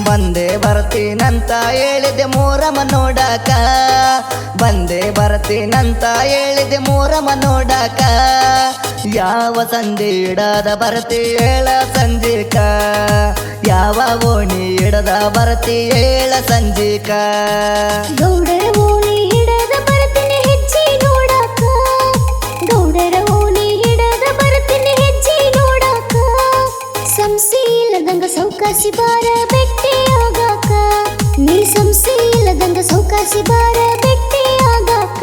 ಬಂದೇ ಬರ್ತೀನಂತ ಹೇಳಿದೆ ಮೂರಮ್ಮ ನೋಡಾಕ ಬಂದೇ ಬರ್ತೀನಂತ ಹೇಳಿದೆ ಮೂರಮ್ಮ ನೋಡಾಕ ಯಾವ ಸಂಧಿ ಇಡದ ಬರ್ತಿ ಹೇಳ ಸಂಜಿಕ ಯಾವ ಓಣಿ ಇಡದ ಬರ್ತಿ ಹೇಳ ಸಂಜಿಕ ಗೌಡರ ಓಣಿ ಹಿಡದ ಬರ್ತೀನಿ ಹೆಜ್ಜೆ ನೋಡಾಕ ಗೌಡರ ಓಣಿ ಹಿಡದ ಬರ್ತೀನಿ ಹೆಜ್ಜೆ ನೋಡಾಕ ಸಂಸಿ ಇಲ್ಲದಂಗ ಸೌಕಾಸಿ ಬಾರ ಬೆಟ್ಟಿ ಆಗಾಕ ನೀ ಸಂಸಿ ಇಲ್ಲದಂಗ ಸೌಕಾಸಿ ಬಾರ ಬೆಟ್ಟಿ ಆಗಾಕ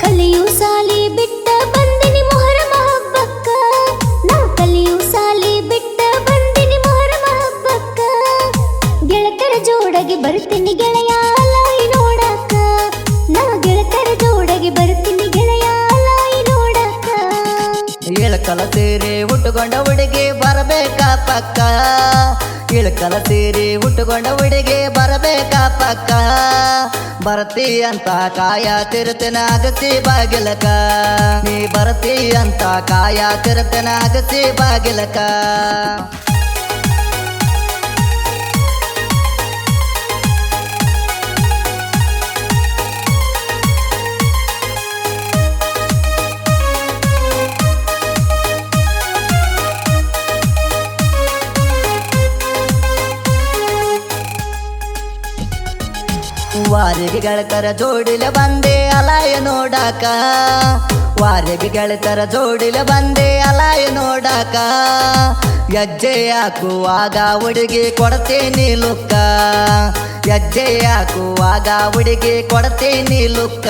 ಕಲಿಯು ಸಾಲಿ ಬಿಟ್ಟ ಬಂದಿನಿ ಮೊಹರಮ ಹಬ್ಬಕ್ಕ ನಾ ಕಲಿಯು ಸಾಲಿ ಬಿಟ್ಟ ಬಂದಿನಿ ಮೊಹರಮ ಹಬ್ಬಕ್ಕ ಗೆಳತರ ಜೋಡಗೆ ಬರ್ತೀನಿ ಗೆಳೆಯ ಲಾಯಿ ನೋಡಕ್ಕ ನಾ ಗೆಳತರ ಜೋಡಗೆ ಬರ್ತೀನಿ ಗೆಳೆಯ ಲಾಯಿ ನೋಡಕ್ಕ ಇಳಕಲ ಸೀರೆ ಉಟ್ಟುಕೊಂಡ ಹುಡುಗಿ ಬರಬೇಕಾ ಪಕ್ಕ ಇಳಕಲ ಸೀರೆ ಉಟ್ಟುಕೊಂಡ ಹುಡುಗಿ ಬರಬೇಕಾ ಪಕ್ಕ ಬರ್ತಿ ಅಂತ ಕಾಯ ತಿರುತನ ಅಗಸಿ ಬಾಗಿಲಕ ನೀ ಬರ್ತಿ ಅಂತ ಕಾಯ ತಿರುತನ ಅಗಸಿ ಬಾಗಿಲಕ ವಾರಿಗೆ ಗೆಳತರ ಜೋಡಿಲ ಬಂದೆ ಅಲಾಯ ನೋಡಾಕ ವಾರಿಗೆ ಗೆಳತರ ಜೋಡಿಲ ಬಂದೆ ಅಲಾಯ ನೋಡಾಕ ಹೆಜ್ಜೆ ಹಾಕುವಾಗ ಹುಡುಗಿ ಕೊಡ್ತೀನಿ ಲುಕ್ಕ ಹೆಜ್ಜೆ ಹಾಕುವಾಗ ಹುಡುಗಿ ಕೊಡ್ತೀನಿ ಲುಕ್ಕ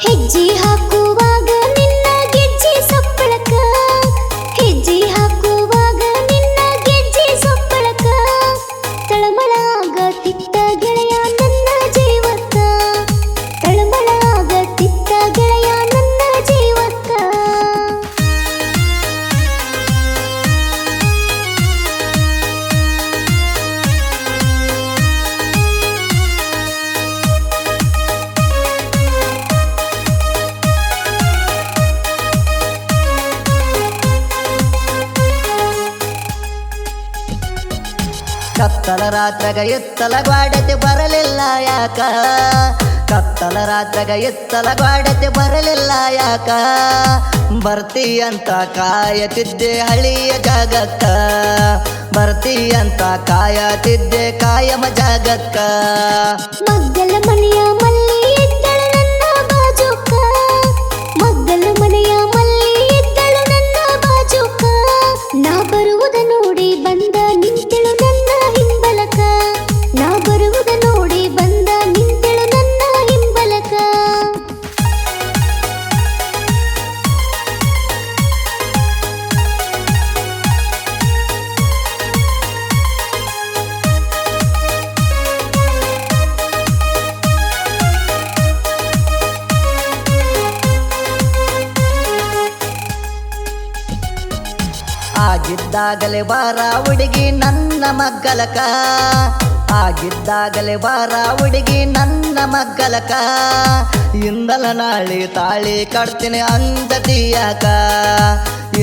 ಹೆಜ್ಜೆ ಹಾಕುವಾಗ ನಿನ್ನ ಗೆಜ್ಜೆ ಸಪ್ಪಳಕ ಹೆಜ್ಜೆ ಹಾಕುವಾಗ ನಿನ್ನ ಗೆಜ್ಜೆ ಸಪ್ಪಳಕ ತಳಮಳ ಆಗತಿತ್ತ ಗೆಳೆಯ ನನ್ನ ಜೀವಕ್ಕ ತಳಮಳ ಆಗತಿತ್ತ ಗೆಳೆಯ ನನ್ನ ಜೀವಕ್ಕ ಕತ್ತಲ ರಾತ್ರಾಗ ಎತ್ತಲ ಗ್ವಾಡತೆ ಬರಲಿಲ್ಲ ಯಾಕ ಕತ್ತಲ ರಾತ್ರಾಗ ಎತ್ತಲ ಗ್ವಾಡತೆ ಬರಲಿಲ್ಲ ಯಾಕ ಬರ್ತಿ ಅಂತ ಕಾಯತಿದ್ದೆ ಹಳಿಯ ಜಾಗಕ್ಕ ಬರ್ತಿ ಅಂತ ಕಾಯತಿದ್ದೆ ಕಾಯಮ ಜಾಗಕ್ಕ ಮಗ್ಗಲ ಮನೆಯ ಮಲ್ಲಿ ಇದ್ದಳು ನನ್ನ ಬಾಜುಕ ಮಗ್ಗಲ ಮನೆಯ ಮಲ್ಲಿ ಇದ್ದಳು ನನ್ನ ಬಾಜುಕ ನಾ ಬರುವುದ ನೋಡಿ ಬಂದ ನಿಂತೆಳು ನನ್ನ ಹಿಂಬಲಕ ನಾ ಬರುವುದ ನೋಡಿ ಬಂದ ನಿಂತೆಳು ನನ್ನ ಹಿಂಬಲಕ ಆಗಿದ್ದಾಗಲೇ ಬಾರ ಹುಡುಗಿ ನನ್ನ ಮಗ್ಗಲಕ ಆಗಿದ್ದಾಗಲೇ ಬಾರ ಹುಡುಗಿ ನನ್ನ ಮಗ್ಗಲಕ ಇಂದಲ ನಾಳೆ ತಾಳಿ ಕಟ್ತೀನಿ ಅಂದತಿ ಯಾಕ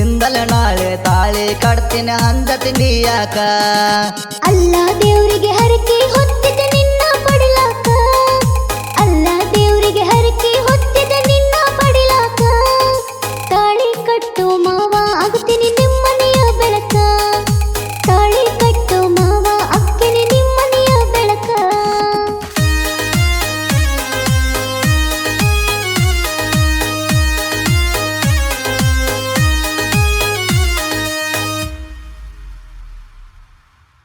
ಇಂದಲ ನಾಳೆ ತಾಳಿ ಕಟ್ತೀನಿ ಅಂದತಿ ಯಾಕ ಅಲ್ಲ ದೇವ್ರ